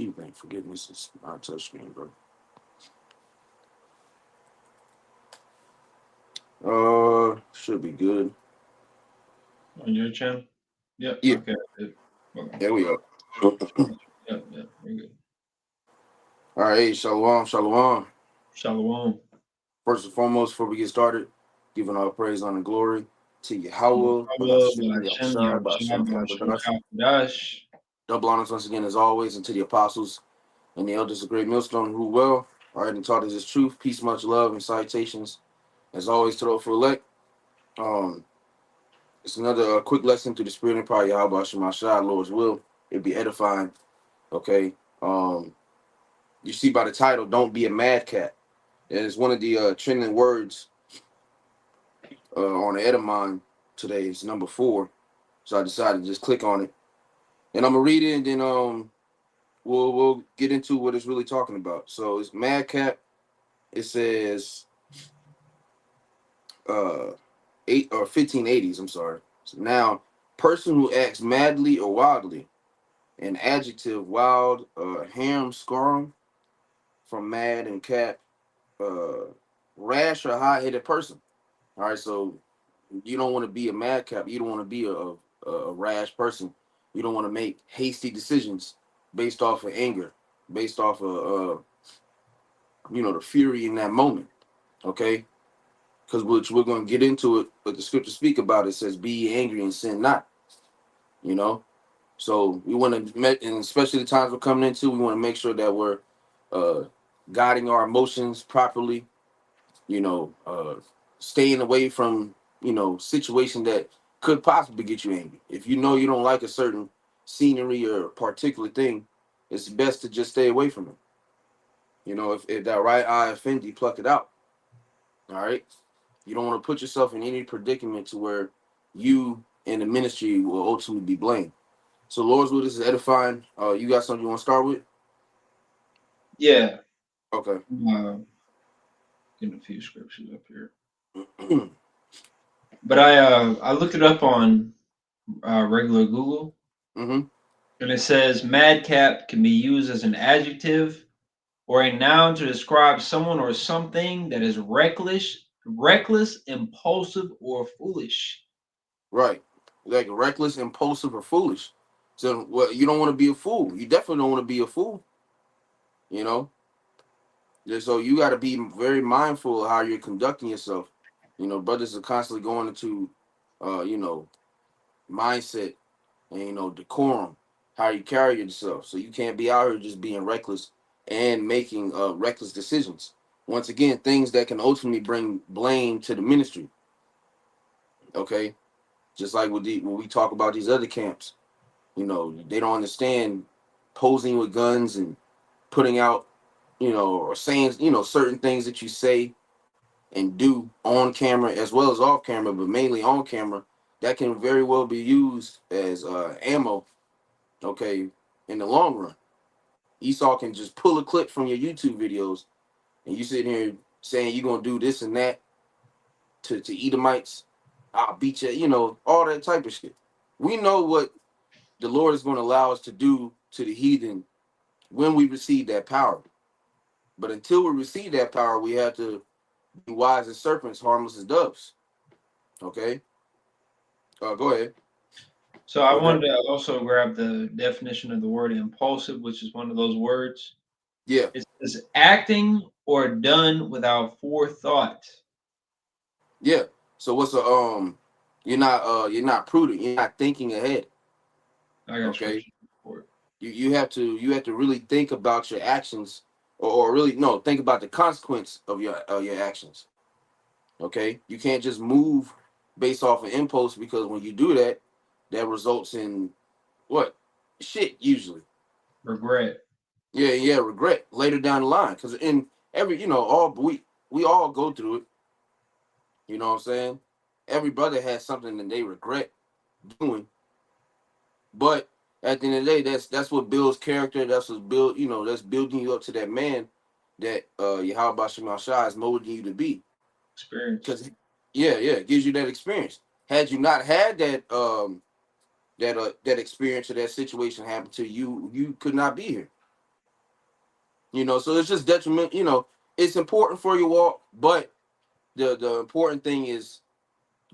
keep thing. Forgiveness is not touch screen, bro. Should be good. On your channel? Yep. Yeah, Okay. Good. Okay. there we go. Yep. Yep. We're good. All right, hey, shalom, shalom. Shalom. First and foremost, before we get started, giving all praise, honor, and glory to Yahweh, Bahashim, Hashem, Yahushai, Yahushua, Bahasham, Bahasham, Kabadash. Kadash. Double honors once again, as always, and to the apostles and the elders of Great Millstone who well are and taught us his truth, peace, much love, and salutations, as always, to the for elect. Um, it's another quick lesson through the spirit and power of Yahweh, Bahasham, Lord's will. It'd be edifying, okay? You see by the title, Don't Be a Madcap. And it's one of the trending words on the Edamon today. It's number 4. So I decided to just click on it. And I'm gonna read it and then we'll get into what it's really talking about. So it's Madcap. It says 1580s, I'm sorry. So now, person who acts madly or wildly. An adjective, wild, ham scorum from mad and cap, uh, rash or hot-headed person. All right, so you don't want to be a madcap. You don't want to be a rash person. You don't want to make hasty decisions based off of anger, based off of the fury in that moment. Okay, because which we're going to get into it, but the scripture speak about it says, "Be ye angry and sin not." You know, so we want to, and especially the times we're coming into, we want to make sure that we're uh, guiding our emotions properly. You know, staying away from situation that could possibly get you angry. If you know you don't like a certain scenery or particular thing, it's best to just stay away from it. You know, if that right eye offends you, pluck it out. All right. You don't want to put yourself in any predicament to where you and the ministry will ultimately be blamed. So, Lord's will, this is edifying. You got something you want to start with? Yeah. Okay. Getting a few scriptures up here. But I looked it up on regular Google, Mm-hmm. and it says madcap can be used as an adjective or a noun to describe someone or something that is reckless, impulsive, or foolish. Right. Like reckless, impulsive, or foolish. So, well, you don't want to be a fool. You definitely don't want to be a fool. You know. So you got to be very mindful of how you're conducting yourself. You know, brothers are constantly going into, you know, mindset and decorum, how you carry yourself. So you can't be out here just being reckless and making reckless decisions. Once again, things that can ultimately bring blame to the ministry. Okay, just like when we talk about these other camps, they don't understand posing with guns and putting out, or saying, certain things that you say and do on camera as well as off camera, but mainly on camera, that can very well be used as ammo. Okay, in the long run, Esau can just pull a clip from your YouTube videos, and you sit here saying you're gonna do this and that to Edomites. I'll beat you, all that type of shit. We know what the Lord is going to allow us to do to the heathen when we receive that power. But until we receive that power, we have to be wise as serpents, harmless as doves. Okay, go ahead. So I What that? wanted to also grab the definition of the word impulsive, which is one of those words. Yeah, It says acting or done without forethought. yeah. So what's a you're not prudent. You're not thinking ahead. I got Okay, scripture for it. you have to really think about your actions, or really no, think about the consequence of your actions. Okay, you can't just move based off of impulse, because when you do that, that results in what? Shit, usually. Regret. Yeah, yeah, regret later down the line. Because in every, all we all go through it. You know what I'm saying? Every brother has something that they regret doing, but at the end of the day, that's what builds character. That's what build, that's building you up to that man that Yahweh Shema Shai is molding you to be. Experience. Because yeah, yeah, it gives you that experience. Had you not had that experience or that situation happen to you, you could not be here. So it's just detriment. It's important for your walk, but the important thing is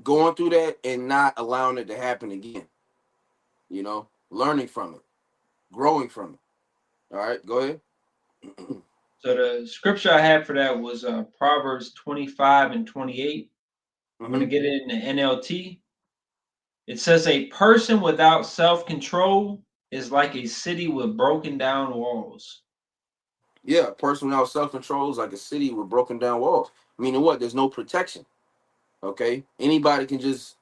going through that and not allowing it to happen again. Learning from it, growing from it. All right, go ahead. So the scripture I had for that was Proverbs 25 and 28. I'm going to Hmm. get it in the NLT. It says, "A person without self control is like a city with broken down walls." Yeah, a person without self control is like a city with broken down walls. Meaning what? There's no protection. Okay, anybody can just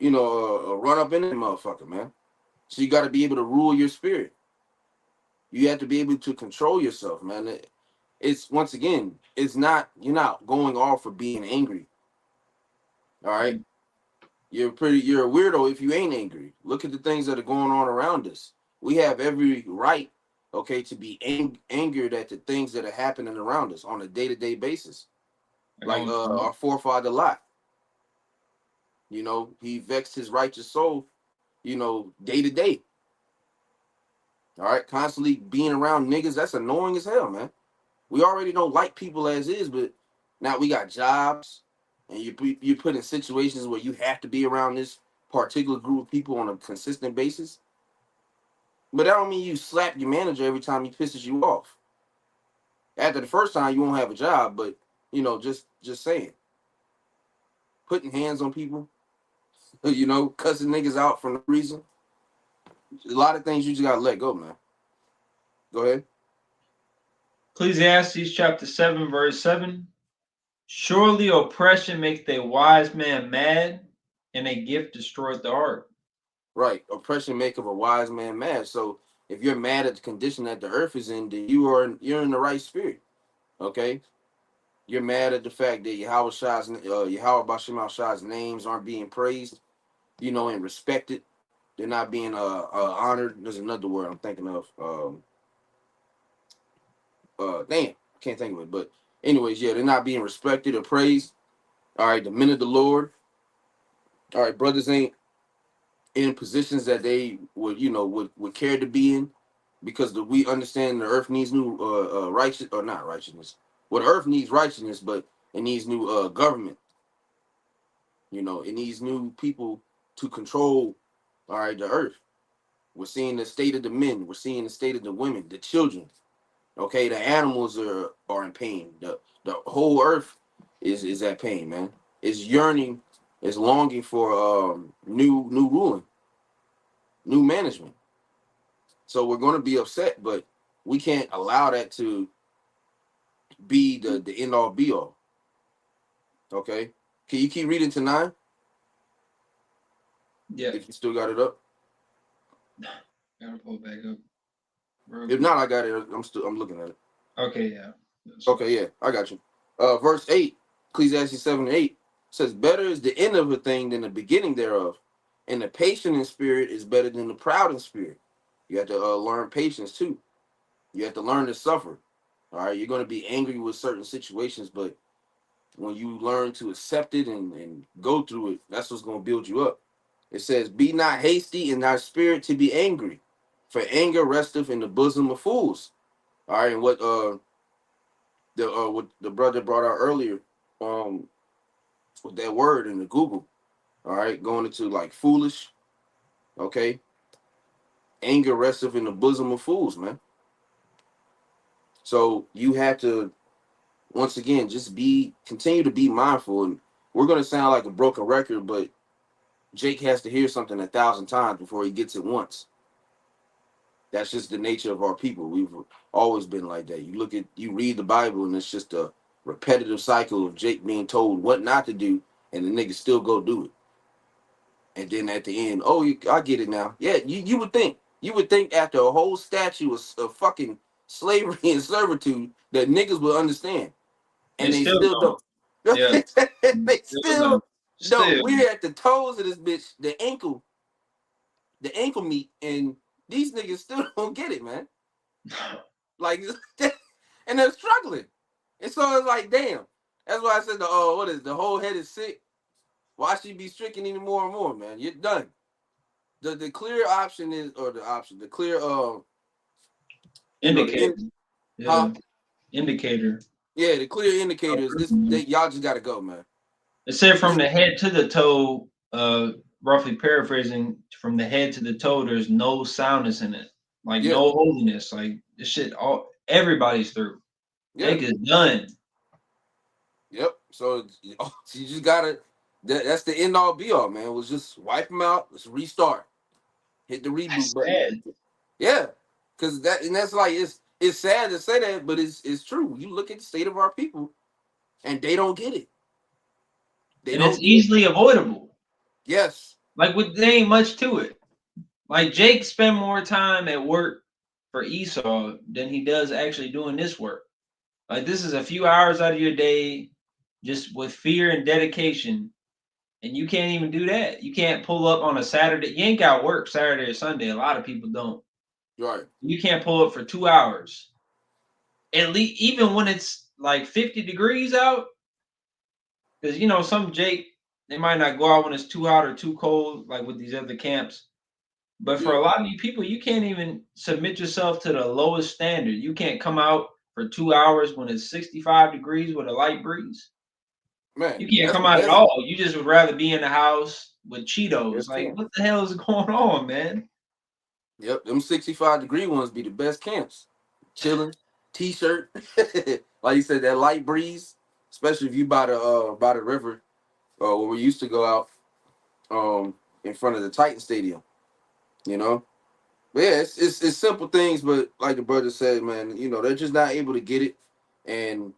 run up in that motherfucker, man. So you got to be able to rule your spirit. You have to be able to control yourself, man. It's once again, it's not you're not going off for being angry. All right, Mm. you're a weirdo if you ain't angry. Look at the things that are going on around us. We have every right, okay, to be angered at the things that are happening around us on a day-to-day basis. Like Like our forefather Lot, he vexed his righteous soul, day to day. All right, constantly being around niggas, that's annoying as hell, man. We already don't like people as is, but now we got jobs, and you put in situations where you have to be around this particular group of people on a consistent basis. But that don't mean you slap your manager every time he pisses you off. After the first time, you won't have a job, but just saying, putting hands on people, cussing niggas out for no reason. A lot of things you just gotta let go, man. Go ahead. Ecclesiastes chapter 7, verse 7. "Surely oppression makes a wise man mad, and a gift destroys the heart." Right. Oppression make of a wise man mad. So if you're mad at the condition that the earth is in, then you're in the right spirit. Okay. You're mad at the fact that Yahweh Bashim Shah's names aren't being praised, and respected. They're not being honored. There's another word I'm thinking of. Damn, I can't think of it. But anyways, yeah, they're not being respected or praised. All right, the men of the Lord. All right, brothers ain't in positions that they would care to be in, because we understand the earth needs new righteous, or not righteousness. Well, the earth needs righteousness, but it needs new government. It needs new people to control. All right, the earth. We're seeing the state of the men. We're seeing the state of the women, the children. Okay, the animals are in pain. The whole earth is at pain, man. It's yearning, it's longing for new ruling, new management. So we're going to be upset, but we can't allow that to be the end all be all. Okay, can you keep reading to 9 Yeah, if you still got it up? gotta pull it back up real If quick. not, I got it. I'm looking at it. Okay, yeah. That's right. Okay, yeah, I got you. Verse 8, Ecclesiastes 7:8 says, "Better is the end of a thing than the beginning thereof, and the patient in spirit is better than the proud in spirit." You have to learn patience too. You have to learn to suffer. All right, you're going to be angry with certain situations, but when you learn to accept it and go through it, that's what's going to build you up. It says, "Be not hasty in thy spirit to be angry, for anger resteth in the bosom of fools." All right, and what the brother brought out earlier, um, with that word in the Google. All right, going into like foolish. Okay, anger resteth in the bosom of fools, man. So you have to once again just continue to be mindful. And we're gonna sound like a broken record, but Jake has to hear something 1,000 times before he gets it once. That's just the nature of our people. We've always been like that. You read the Bible, and it's just a repetitive cycle of Jake being told what not to do, and the niggas still go do it. And then at the end, oh, I get it now. Yeah, you would think after a whole statue of fucking slavery and servitude that niggas would understand, They and they still still don't. don't. Yeah, They still don't. still don't. Still. We're at the toes of this bitch, the ankle meat, and these niggas still don't get it, man. Like, and they're struggling. And so it's like, damn. That's why I said what is the whole head is sick. Why should you be stricken any more and more, man? You're done. The clear option is, or the option, the clear the Indicator. Huh? Yeah, indicator. Yeah, the clear indicator is this. Mhm. Y'all just gotta go, man. It said from This, the head to the toe, roughly paraphrasing, from the head to the toe, there's no soundness in it, like yeah, no holiness. Like this shit, all everybody's through. yeah, Jake is done. yep. So you just gotta. That's the end all be all, man. Was just wipe them out. Let's restart. Hit the reboot That's button. sad. Yeah, because that's like it's sad to say that, but it's true. You look at the state of our people, and they don't get it. They And it's don't get. easily avoidable. Yes. Like with there ain't much to it. Like Jake spend more time at work for Esau than he does actually doing this work. Like this is a few hours out of your day, just with fear and dedication, and you can't even do that. You can't pull up on a Saturday. You ain't got work Saturday or Sunday. A lot of people don't. Right. You can't pull up for 2 hours. At least even when it's like 50 degrees out, because some Jake they might not go out when it's too hot or too cold, like with these other camps. But for Yeah. a lot of you people, you can't even submit yourself to the lowest standard. You can't come out for 2 hours when it's 65 degrees with a light breeze. Man, You can't that's come the out at best. all. You just would rather be in the house with Cheetos. Best Like, camp. what the hell is going on, man? Yep. Them 65-degree ones be the best camps. Chilling, t-shirt. Like you said, that light breeze, especially if you by the river, where we used to go out, in front of the Titan Stadium. You know. But yeah, it's simple things, but like the brother said, man, they're just not able to get it, and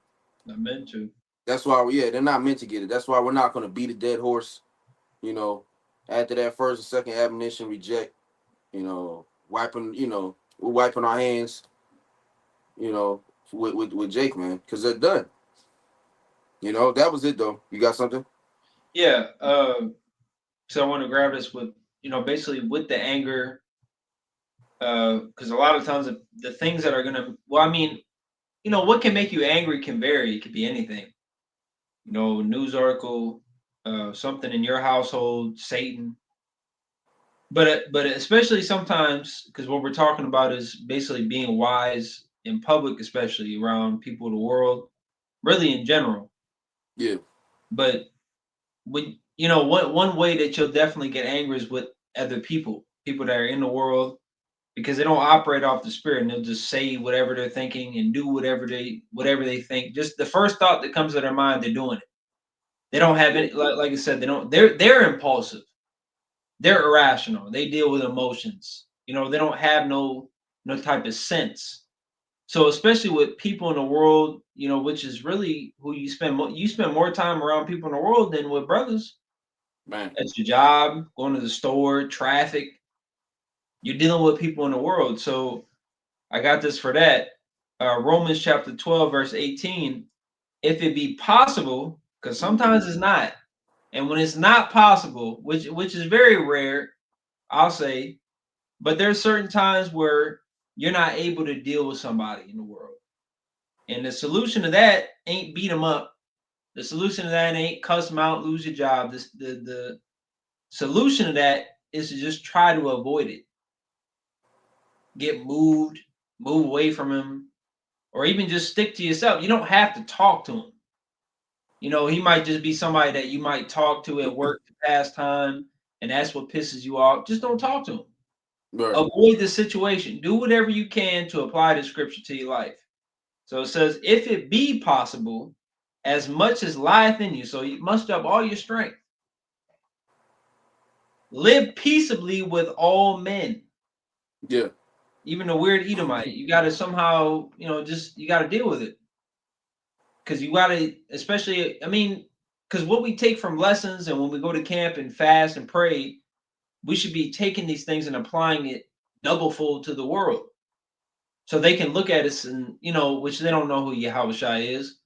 I meant to. that's why they're not meant to get it. That's why we're not going to beat a dead horse. You know, after that first and second admonition, reject. Wiping. We're wiping our hands. With Jake, man, because they're done. That was it though. You got something? Yeah. So I want to grab this with, basically with the anger, because a lot of times the things that are gonna, well, I mean, what can make you angry can vary. It could be anything. News article, something in your household, Satan. But especially sometimes, because what we're talking about is basically being wise in public, especially around people of the world, really in general. Yeah, But when one way that you'll definitely get angry is with other people that are in the world, because they don't operate off the spirit, and they'll just say whatever they're thinking and do whatever they think. Just the first thought that comes to their mind, they're doing it. They don't have yeah, any, like I said, they don't. They're impulsive. They're irrational. They deal with emotions. They don't have no type of sense. So especially with people in the world, which is really who you spend more time around people in the world than with brothers. man. At your job, going to the store, traffic. You're dealing with people in the world. So I got this for that. Romans chapter 12, verse 18. If it be possible, because Mhm. sometimes it's not, and when it's not possible, which is very rare, I'll say, but there's certain times where you're not able to deal with somebody in the world. And the solution to that ain't beat them up. The solution to that ain't cuss them out, lose your job. The solution to that is to just try to avoid it. Get moved, move away from him, or even just stick to yourself. You don't have to talk to him. He might just be somebody that you might talk to at work to pass time, and that's what pisses you off. Just don't talk to him. Right. Avoid the situation. Do whatever you can to apply the scripture to your life. So it says, if it be possible, as much as lieth in you, so you muster up all your strength, live peaceably with all men, Yeah. even the weird Edomite. You got to somehow, just you got to deal with it, because you got to, especially, I mean, because what we take from lessons and when we go to camp and fast and pray, we should be taking these things and applying it double fold to the world, so they can look at us and which they don't know who Yahweh is.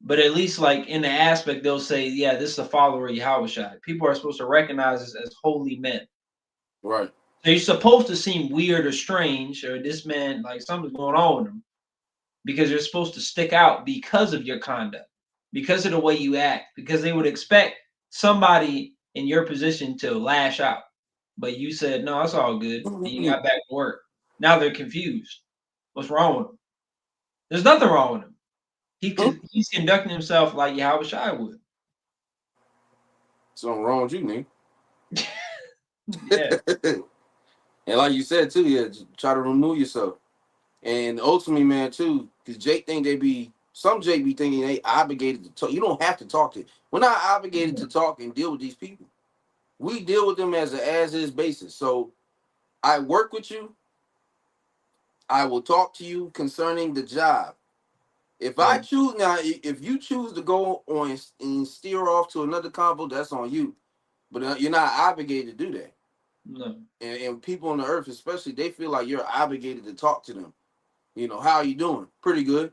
But at least, like in the aspect, they'll say, "Yeah, this is a follower of Yahushua." People are supposed to recognize us as holy men. Right. So you're supposed to seem weird or strange, or this man, like something's going on with him, because you're supposed to stick out because of your conduct, because of the way you act, because they would expect somebody in your position to lash out. But you said, "No, it's all good," and you got back to work. Now they're confused. What's wrong with them? There's nothing wrong with him. Hmm? He's conducting himself like Yahweh Shai would. Something wrong with you, Yeah. nigga. And like you said too, yeah, just try to remove yourself. And ultimately, man, too, because Jake think they be some Jake be thinking they obligated to talk. You don't have to talk to. We're not obligated to talk and deal with these people. We deal with them as a as is basis. So I work with you. I will talk to you concerning the job. If I Yeah. choose now, if you choose to go on and steer off to another convo, that's on you. But you're not obligated to do that. No. And people on the earth, especially, they feel like you're obligated to talk to them. You know, how are you doing? Pretty good.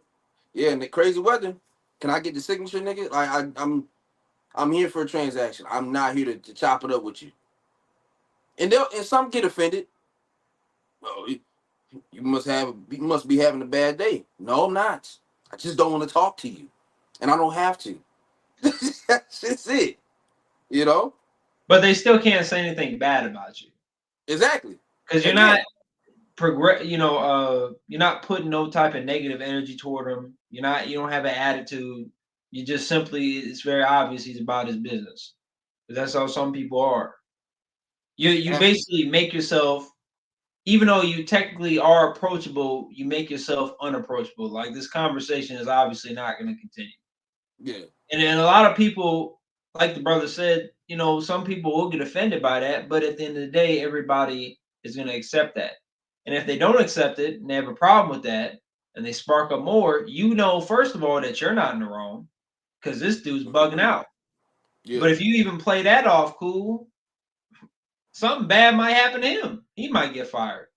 Yeah, and the crazy weather. Can I get the signature, nigga? Like I'm here for a transaction. I'm not here to chop it up with you. And some get offended. Oh, you must be having a bad day. No, I'm not. I just don't want to talk to you, and I don't have to. That's just it. You know But they still can't say anything bad about you exactly. because you're not Again, progress. You're not putting no type of negative energy toward him. You don't have an attitude. You just simply, it's very obvious he's about his business. Because that's how some people are. You ab- basically make yourself, even though you technically are approachable, you make yourself unapproachable. Like this conversation is obviously not going to continue. yeah, And a lot of people, like the brother said, some people will get offended by that, but at the end of the day, everybody is going to accept that. And if they don't accept it and they have a problem with that and they spark up more, first of all, that you're not in the wrong because this dude's bugging out. yeah, But if you even play that off cool, something bad might happen to him. He might get fired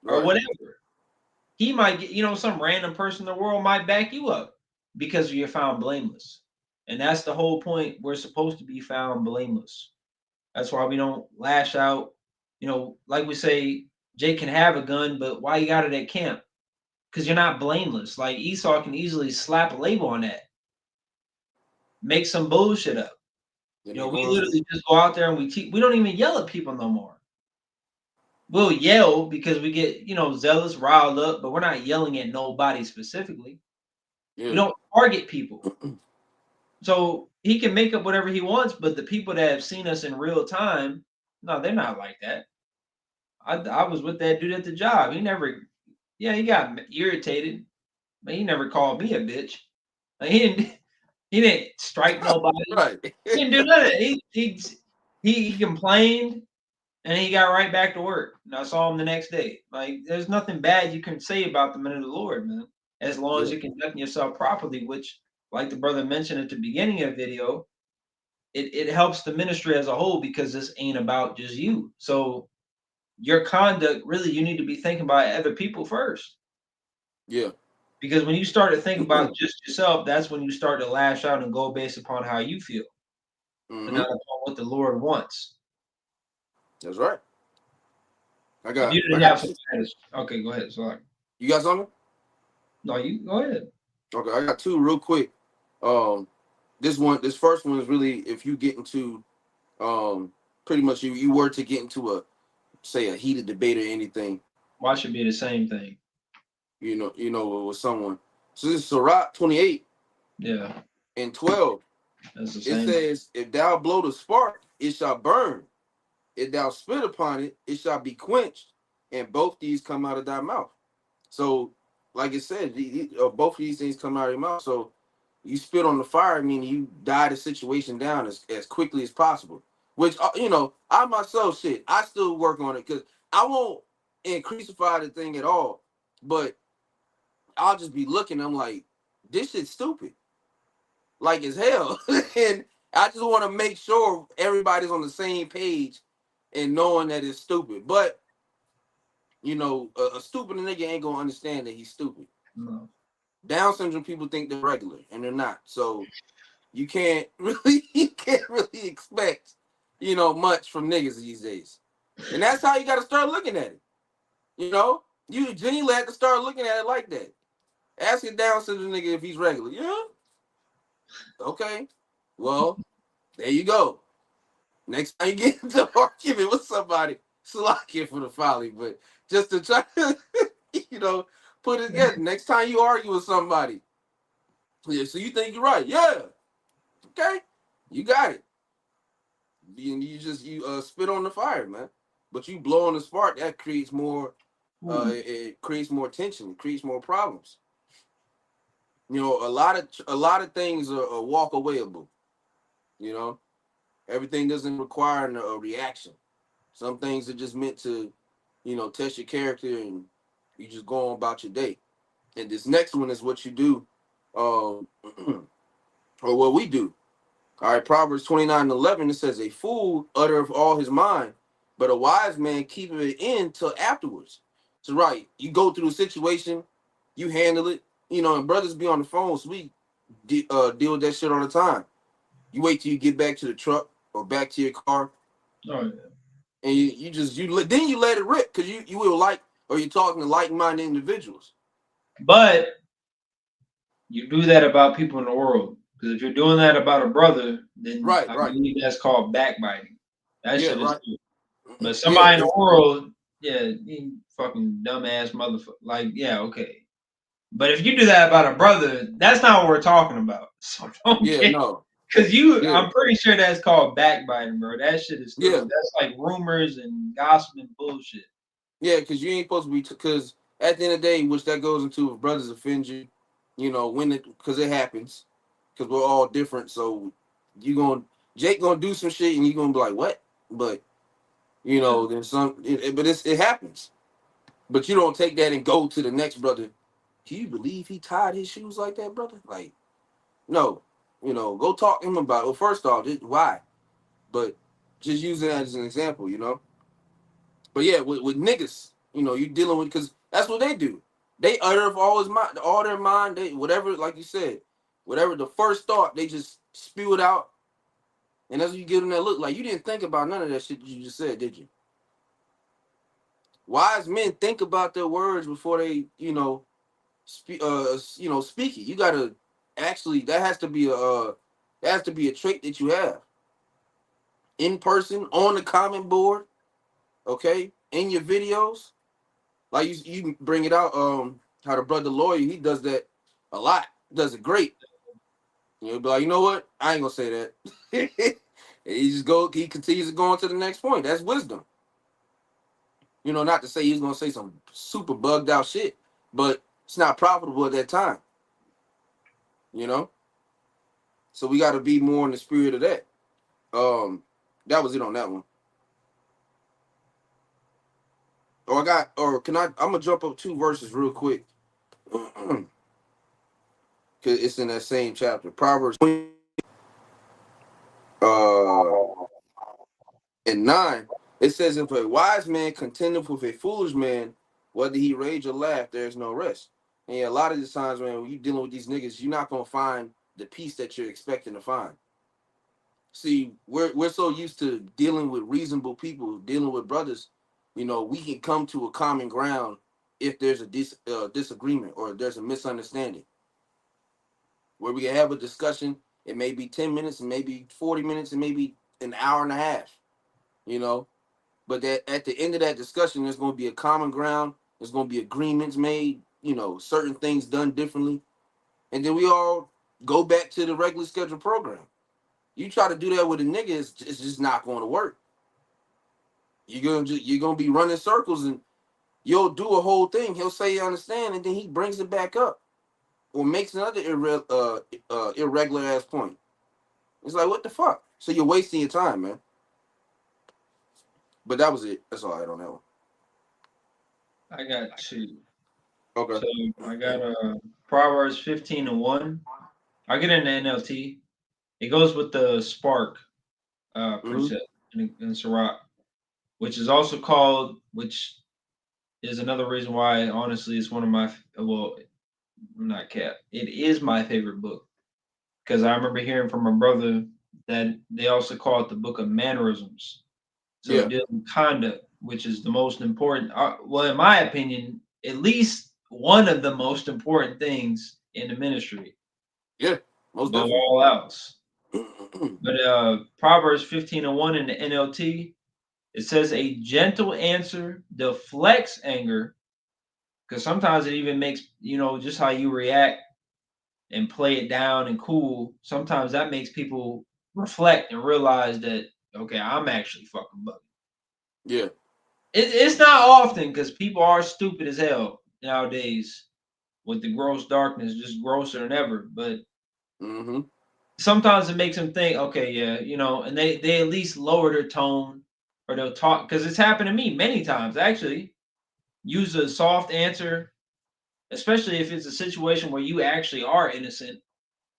or right, whatever. He might get, some random person in the world might back you up because you're found blameless. And that's the whole point. We're supposed to be found blameless. That's why we don't lash out. Like we say, Jake can have a gun, but why you got it at camp? Because you're not blameless. Like Esau can easily slap a label on that, make some bullshit up. and they're We going. literally just go out there and we don't even yell at people no more. We'll yell because we get, zealous, riled up, but we're not yelling at nobody specifically. We Yeah, don't target people. So he can make up whatever he wants, but the people that have seen us in real time, no, they're not like that. I was with that dude at the job. Yeah, he got irritated, but he never called me a bitch. Like, he didn't strike nobody. right. He didn't do nothing. He complained and he got right back to work. And I saw him the next day. Like, there's nothing bad you can say about the men of the Lord, man, as long as Yeah, you're conducting yourself properly, which, like the brother mentioned at the beginning of the video, it helps the ministry as a whole because this ain't about just you. So your conduct, really, you need to be thinking about other people first. yeah. Because when you start to think about just yourself, that's when you start to lash out and go based upon how you feel and Mm-hmm. not upon what the Lord wants. That's right. If you I didn't got have some status, okay, go ahead. Sorry. you got something? No, you go ahead. Okay, I got two real quick. Um, this first one is really if you get into um, pretty much you were to get into a say a heated debate or anything, Why should be the same thing? with someone. So this is Sirach 28 Yeah, and 12. that's the It same. says, "If thou blow the spark, it shall burn. If thou spit upon it, it shall be quenched, and both these come out of thy mouth." So, like it said, both of these things come out of your mouth. So, you spit on the fire, meaning you die the situation down as quickly as possible. Which I myself, shit, I still work on it because I won't increasify the thing at all. But I'll just be looking. I'm like, this shit's stupid, like as hell, and I just want to make sure everybody's on the same page and knowing that it's stupid. But a stupid nigga ain't gonna understand that he's stupid. No. Down syndrome people think they're regular and they're not. So you can't really expect much from niggas these days. And that's how you got to start looking at it. You genuinely have to start looking at it like that. Ask a Down syndrome nigga if he's regular. Yeah, okay. Well, there you go. Next time you get into an argument with somebody, slack it for the folly, but just to try, you know, Put it together. Next time you argue with somebody, yeah, so you think you're right? Yeah, okay, you got it. You just spit on the fire, man. But you blow on the spark, that creates more. Ooh. It creates more tension. It creates more problems. You know, a lot of things are walk awayable. You know, everything doesn't require a reaction. Some things are just meant to, test your character, and you just go on about your day. And this next one is what you do, um, or what we do. All right, Proverbs 29:11, it says, "A fool uttereth all his mind, but a wise man keepeth it in till afterwards." So, right, you go through a situation, you handle it, and brothers be on the phone, so we deal with that shit all the time. You wait till you get back to the truck or back to your car, Oh, yeah. and then you let it rip because you will or you're talking to like-minded individuals. But you do that about people in the world. Because if you're doing that about a brother, then Right, I right, believe that's called backbiting. That yeah, shit is right, true. But yeah, somebody in the world, yeah, you fucking dumbass motherfucker. Like, yeah, okay. But if you do that about a brother, that's not what we're talking about. So don't yeah, get, no, because yeah, I'm pretty sure that's called backbiting, bro. That shit is still, yeah. that's like rumors and gossip and bullshit. Yeah, because you ain't supposed to be. Because at the end of the day, which that goes into if brothers offend you, because it happens. Because we're all different, so you going Jake gonna do some shit, and you gonna be like, what? But Yeah. then but it happens. But you don't take that and go to the next brother. Can you believe he tied his shoes like that, brother? Like, no, go talk to him about it. Well, first off, why? But just using that as an example, But yeah, with niggas, you dealing with because that's what they do. They utter all his mind, all their mind. They whatever, like you said, whatever the first thought, they just spew it out, and that's what you give them that look. Like you didn't think about none of that shit you just said, did you? Wise men think about their words before they, speak it. You gotta actually that has to be a trait that you have in person on the comment board, okay, in your videos. Like you bring it out, how the brother lawyer, he does that a lot. Does it great. You'll be like, you know what? I ain't gonna say that. And he continues to go on to the next point. That's wisdom. Not to say he's gonna say some super bugged out shit, but it's not profitable at that time, you know? So we gotta be more in the spirit of that. That was it on that one. Or can I'm gonna jump up two verses real quick. Cause it's in that same chapter. Proverbs uh and 9, it says, "If a wise man contendeth with a foolish man, whether he rage or laugh, there is no rest." And yeah, a lot of the times, man, when you dealing with these niggas, you're not gonna find the peace that you're expecting to find. See, we're so used to dealing with reasonable people, dealing with brothers. We can come to a common ground if there's a disagreement or if there's a misunderstanding, where we can have a discussion. It may be 10 minutes, and maybe 40 minutes, and maybe an hour and a half. You know, But that at the end of that discussion, there's going to be a common ground. There's going to be agreements made. Certain things done differently, and then we all go back to the regular scheduled program. You try to do that with a nigga, it's just not going to work. You're gonna be running circles, and you'll do a whole thing. He'll say you understand, and then he brings it back up or makes another irregular ass point. It's like, what the fuck? So you're wasting your time, man. But that was it. That's all I had on that one. I got two. Okay. So I got Proverbs 15:1. I get in the NLT. It goes with the spark Mm-hmm. precept in Sirach, which is also called, which is another reason why, honestly, it's one of my, well, not cap. It is my favorite book because I remember hearing from my brother that they also call it the book of mannerisms. So Yeah. it deals with conduct, which is the most important. Well, in my opinion, at least one of the most important things in the ministry Yeah. Most above definitely. all else. But Proverbs 15:1 in the NLT, it says, "A gentle answer deflects anger, Because sometimes it even makes, just how you react and play it down and cool. Sometimes that makes people reflect and realize that, okay, I'm actually fucking bugging. Yeah. It's not often because people are stupid as hell nowadays with the gross darkness, just grosser than ever. But Mm-hmm. sometimes it makes them think, okay, yeah, and they at least lower their tone or they'll talk because it's happened to me many times actually. Use a soft answer, especially if it's a situation where you actually are innocent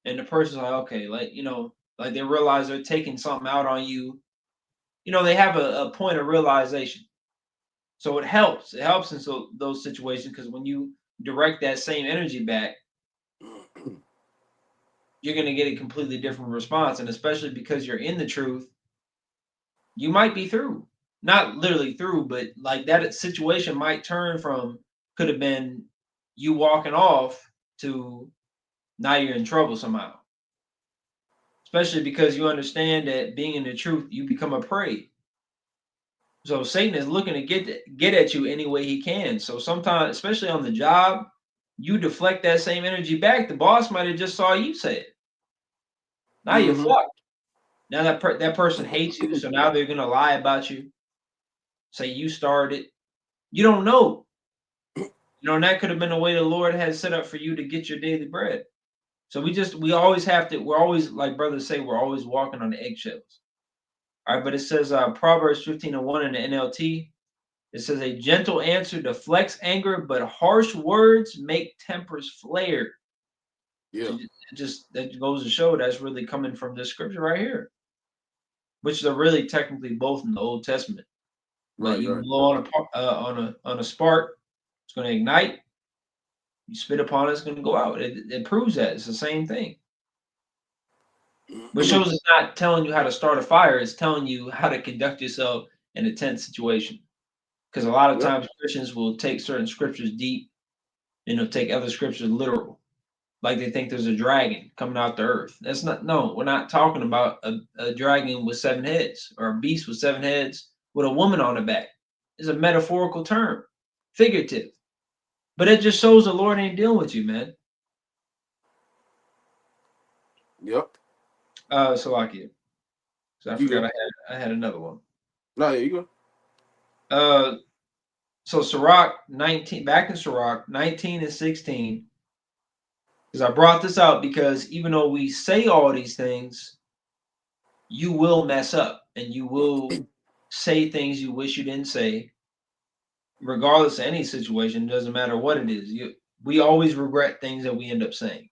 and the person's like, okay, like they realize they're taking something out on you. They have a point of realization. So it helps. It helps in those situations because when you direct that same energy back, you're going to get a completely different response. And especially because you're in the truth, you might be through. Not literally through, but like that situation might turn from could have been you walking off to now you're in trouble somehow. Especially because you understand that being in the truth, you become a prey. So Satan is looking to get at you any way he can. So sometimes, especially on the job, you deflect that same energy back. The boss might have just saw you say it. Now you're Mm-hmm. fucked. Now that person hates you, so now they're gonna lie about you, say you started. You don't know. And that could have been the way the Lord had set up for you to get your daily bread. So we always have to. We're always like brothers say. We're always walking on the eggshells. All right, but it says Proverbs 15:1 in the NLT. It says a gentle answer deflects anger, but harsh words make tempers flare. So Yeah. just that goes to show that's really coming from this scripture right here, which are really technically both in the Old Testament. But Right. you Right. blow on a spark, it's going to ignite. You spit upon it, it's going to go out. It proves that it's the same thing. Which shows it's not telling you how to start a fire; it's telling you how to conduct yourself in a tense situation. Because a lot of Yep. times Christians will take certain scriptures deep and they'll take other scriptures literal. Like they think there's a dragon coming out the earth. That's not, no, we're not talking about a dragon with seven heads or a beast with seven heads with a woman on the back. It's a metaphorical term, figurative. But it just shows the Lord ain't dealing with you, man. Yep. Salakia. So I You forgot go. I had another one. No, there you go. Uh so Sirach 19, back in Sirach 19 and 16, because I brought this out because even though we say all these things, you will mess up and you will say things you wish you didn't say, regardless of any situation. It doesn't matter what it is. We always regret things that we end up saying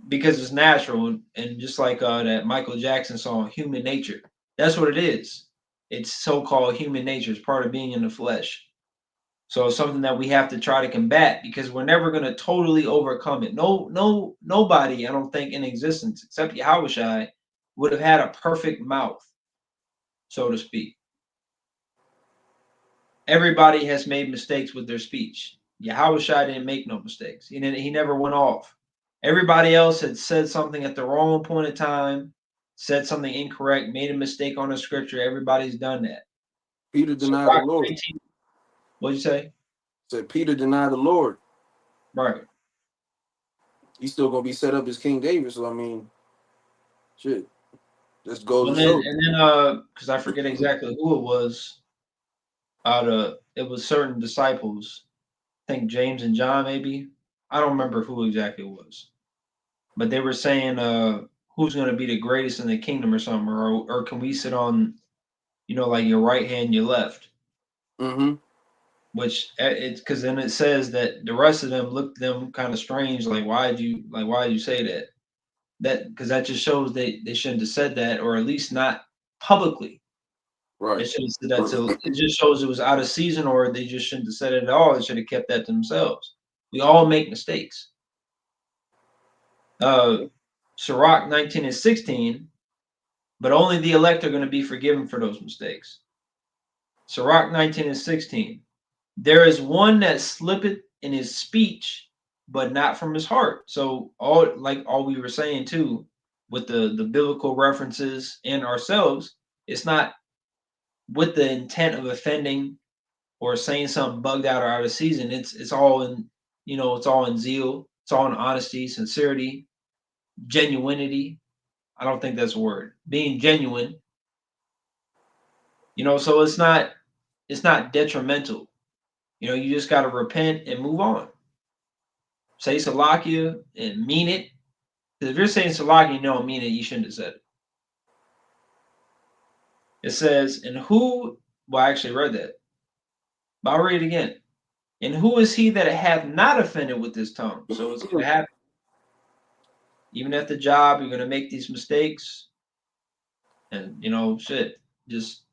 because it's natural. And just like that Michael Jackson song, Human Nature, that's what it is. It's so called human nature. It's part of being in the flesh. So it's something that we have to try to combat because we're never going to totally overcome it. Nobody, I don't think, in existence except Yahushua would have had a perfect mouth, so to speak. Everybody has made mistakes with their speech. Yahushua didn't make no mistakes. He never went off. Everybody else had said something at the wrong point of time, said something incorrect, made a mistake on a scripture. Everybody's done that. Peter So denied the Rock Lord. 19, what'd you say? Said Peter denied the Lord. Right. He's still gonna be set up as King David. So I mean, shit. Just goes Well to then show. and then because I forget exactly who it was out of it was certain disciples. I think James and John maybe. I don't remember who exactly it was. But they were saying who's going to be the greatest in the kingdom or something, or can we sit on like your right hand, your left? Mm-hmm. Which it's because then it says that the rest of them looked at them kind of strange, like why did you say that? That because that just shows they shouldn't have said that, or at least not publicly. They Right. should have said that. So it just shows it was out of season, or they just shouldn't have said it at all. They should have kept that to themselves. We all make mistakes. Uh, Sirach 19 and 16, but only the elect are going to be forgiven for those mistakes. Sirach 19 and 16. There is one that slippeth in his speech, but not from his heart. So all we were saying too, with the biblical references and ourselves, it's not with the intent of offending or saying something bugged out or out of season. It's all in, it's all in zeal. It's all in honesty, sincerity, genuinity. I don't think that's a word. Being genuine, so it's not detrimental. You just got to repent and move on. Say Salakia and mean it. Because if you're saying Salakia and you don't mean it, you shouldn't have said it. It says, and who, well, I actually read that, but I'll read it again. And who is he that hath not offended with his tongue? So it's going to happen. Even at the job, you're going to make these mistakes. And, shit, just,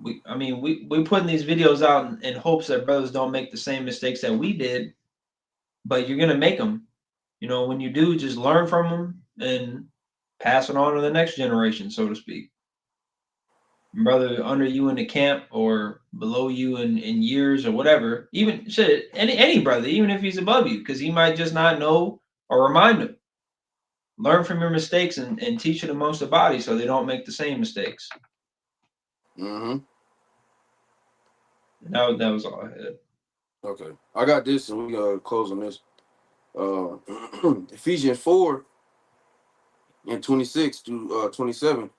we putting these videos out in hopes that brothers don't make the same mistakes that we did, but you're going to make them. When you do, just learn from them and pass it on to the next generation, so to speak. Brother under you in the camp or below you in years or whatever, even shit, any brother, even if he's above you, because he might just not know or remind him. Learn from your mistakes and teach it amongst the body so they don't make the same mistakes. Mm-hmm. That was all I had. Okay. I got this, and we gotta close on this. Uh, Ephesians 4 and 26 to 27.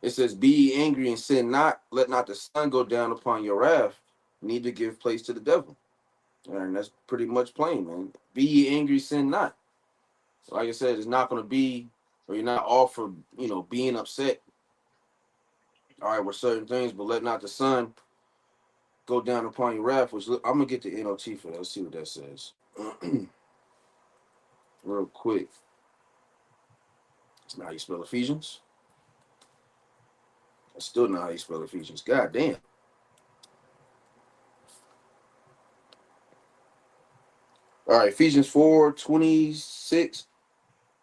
It says, "Be ye angry and sin not. Let not the sun go down upon your wrath. Neither give place to the devil." And that's pretty much plain, man. Be ye angry, sin not. Like I said, it's not going to be, or you're not off for, being upset, all right, with certain things, but let not the sun go down upon your wrath, which I'm going to get the NOT for that. Let's see what that says. Real quick. That's not how you spell Ephesians. That's still not how you spell Ephesians. God damn. All right, Ephesians 4:26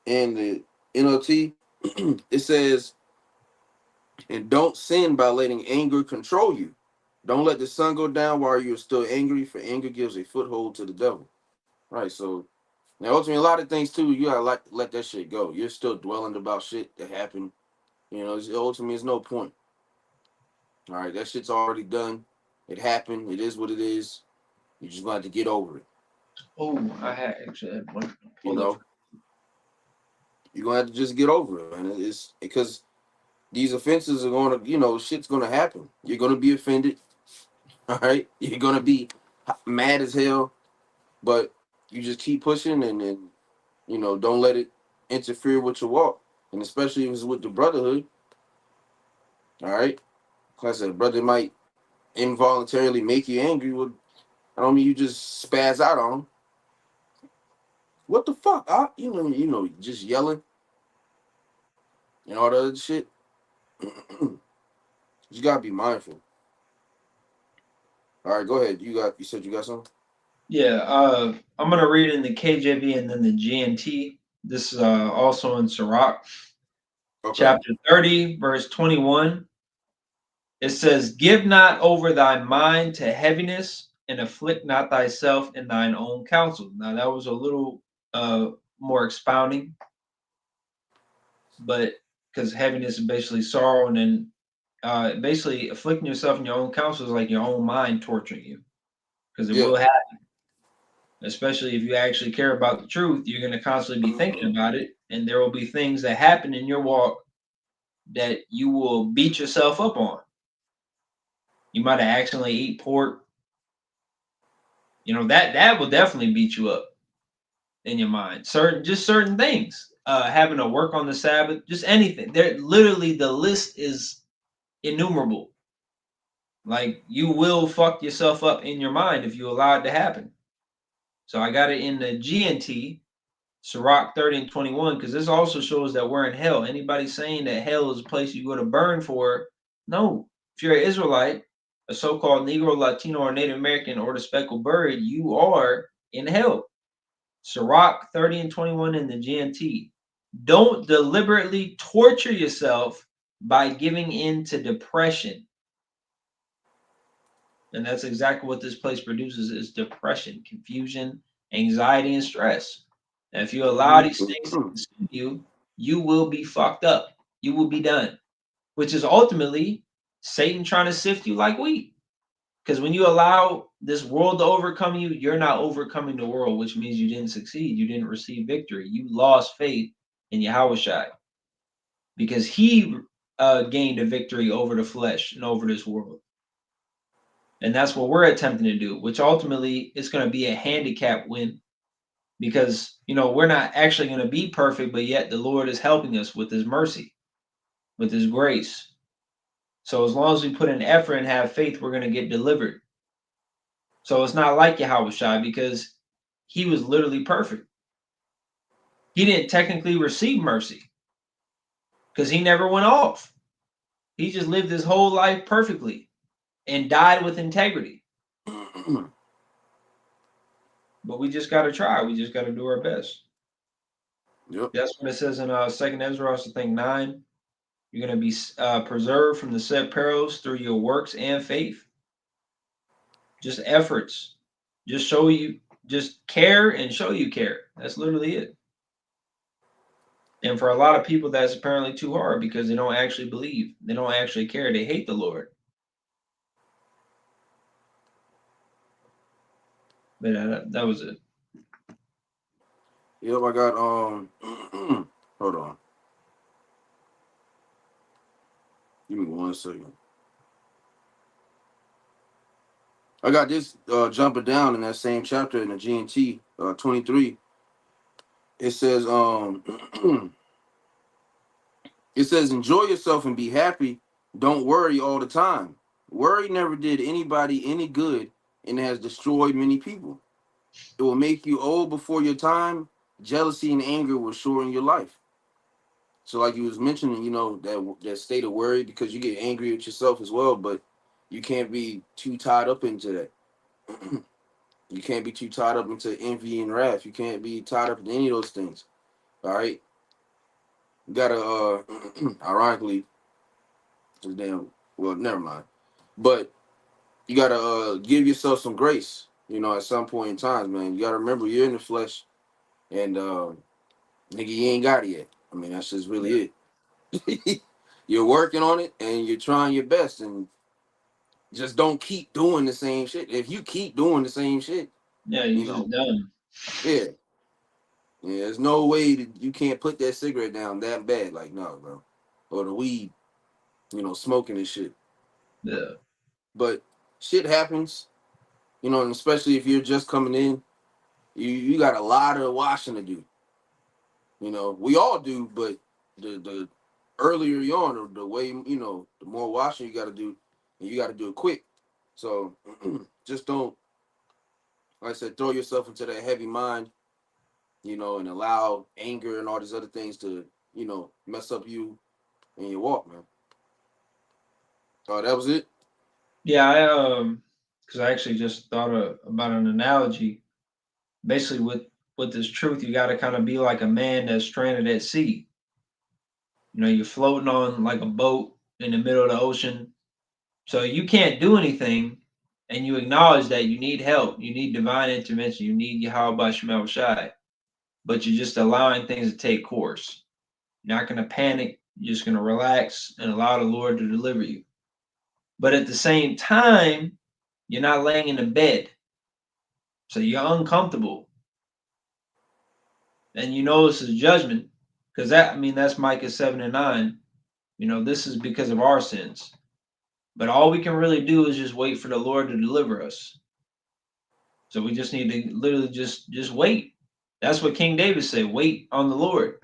and the NOT. It says, "And don't sin by letting anger control you. Don't let the sun go down while you're still angry, for anger gives a foothold to the devil." Right. So now, ultimately, a lot of things too, you gotta let that shit go. You're still dwelling about shit that happened. Ultimately, it's no point. All right, that shit's already done. It happened. It is what it is. You just gonna have to get over it. Oh, I had actually had one You pulled up. know, you're gonna have to just get over it, man. It's because these offenses are gonna, shit's gonna happen. You're gonna be offended. All right, you're gonna be mad as hell, but you just keep pushing and don't let it interfere with your walk, and especially if it's with the brotherhood. All right, like I said, brother might involuntarily make you angry. Well, I don't mean you just spaz out on him. What the fuck? Just yelling and all the other shit. You gotta be mindful. All right, go ahead. You said you got something. Yeah, I'm gonna read in the KJV and then the GNT. This is also in Sirach, Okay. chapter 30, verse 21. It says, "Give not over thy mind to heaviness, and afflict not thyself in thine own counsel." Now that was a little more expounding, but because heaviness is basically sorrow, and then basically afflicting yourself in your own counsel is like your own mind torturing you, because it Yeah. will happen. Especially if you actually care about the truth, you're going to constantly be thinking about it, and there will be things that happen in your walk that you will beat yourself up on. You might have accidentally eat pork. That will definitely beat you up in your mind. Certain things. Having to work on the Sabbath, just anything. There literally the list is innumerable. Like you will fuck yourself up in your mind if you allow it to happen. So I got it in the GNT, Sirach 30 and 21, because this also shows that we're in hell. Anybody saying that hell is a place you go to burn for, no. If you're an Israelite, a so-called Negro, Latino, or Native American, or the speckled bird, you are in hell. Sirach 30 and 21 in the GNT. Don't deliberately torture yourself by giving in to depression. And that's exactly what this place produces is depression, confusion, anxiety, and stress. And if you allow these things to consume you, you will be fucked up. You will be done, which is ultimately Satan trying to sift you like wheat. Because when you allow this world to overcome you, you're not overcoming the world, which means you didn't succeed. You didn't receive victory. You lost faith in Yahushua because he gained a victory over the flesh and over this world. And that's what we're attempting to do, which ultimately is going to be a handicap win because, we're not actually going to be perfect, but yet the Lord is helping us with his mercy, with his grace. So as long as we put in effort and have faith, we're going to get delivered. So it's not like Yahushua because he was literally perfect. He didn't technically receive mercy because he never went off. He just lived his whole life perfectly and died with integrity. But we just got to try. We just got to do our best. Yep. That's what it says in Second Ezra, I think 9. You're going to be preserved from the said perils through your works and faith. Just efforts. Just care and show you care. That's literally it. And for a lot of people, that's apparently too hard because they don't actually believe. They don't actually care. They hate the Lord. But that was it. Yep, I got hold on. Give me 1 second. I got this jumping down in that same chapter in the GNT 23. It says it says enjoy yourself and be happy. Don't worry all the time. Worry never did anybody any good and has destroyed many people. It will make you old before your time. Jealousy and anger will shorten your life. So, like you was mentioning, that state of worry because you get angry at yourself as well, but you can't be too tied up into that. You can't be too tied up into envy and wrath. You can't be tied up in any of those things. All right, you gotta ironically, just damn. Well, never mind. But you gotta give yourself some grace. At some point in time, man, you gotta remember you're in the flesh, and nigga, you ain't got it yet. I mean, that's just Yeah. really it. You're working on it, and you're trying your best, and just don't keep doing the same shit. If you keep doing the same shit, Yeah, you you just know, done. yeah, yeah. There's no way that you can't put that cigarette down that bad. Like, no, bro. Or the weed, smoking and shit. Yeah. But shit happens, and especially if you're just coming in, you got a lot of washing to do. We all do, but the earlier you're on, or the way the more washing you got to do, and you got to do it quick. So just don't, like I said, throw yourself into that heavy mind, and allow anger and all these other things to, mess up you and your walk, man. Oh, that was it. Yeah, because I actually just thought about an analogy. Basically, with this truth, you got to kind of be like a man that's stranded at sea. You're floating on like a boat in the middle of the ocean, so you can't do anything, and you acknowledge that you need help, you need divine intervention, you need Yahweh Shemel Shai, but you're just allowing things to take course. You're not going to panic. You're just going to relax and allow the Lord to deliver you. But at the same time, you're not laying in the bed. So you're uncomfortable. And this is judgment. Because that's Micah 7 and 9. This is because of our sins. But all we can really do is just wait for the Lord to deliver us. So we just need to literally just wait. That's what King David said. Wait on the Lord.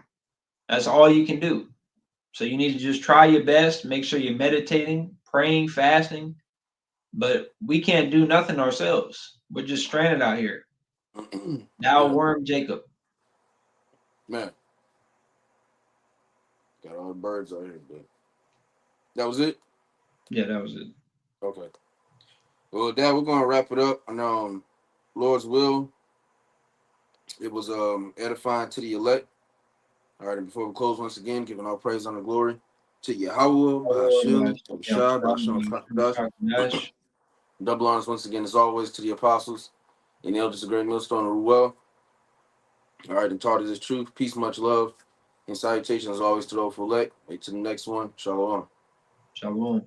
That's all you can do. So you need to just try your best, make sure you're meditating, praying, fasting. But we can't do nothing ourselves. We're just stranded out here. Thou Yeah, worm Jacob. man. Got all the birds out here, but that was it. Yeah, that was it. Okay. Well, with that, we're gonna wrap it up. And Lord's will. It was edifying to the elect. All right, and before we close once again, giving all praise and glory to Yahweh, Bahashim, Shah, Bahashim, Dash. Double honors once again, as always, to the apostles and the elders of Great Millstone and Ruel. All right, and taught us this truth. Peace, much love, and salutations as always to those who elect. Wait to the next one. Shalom. Shalom.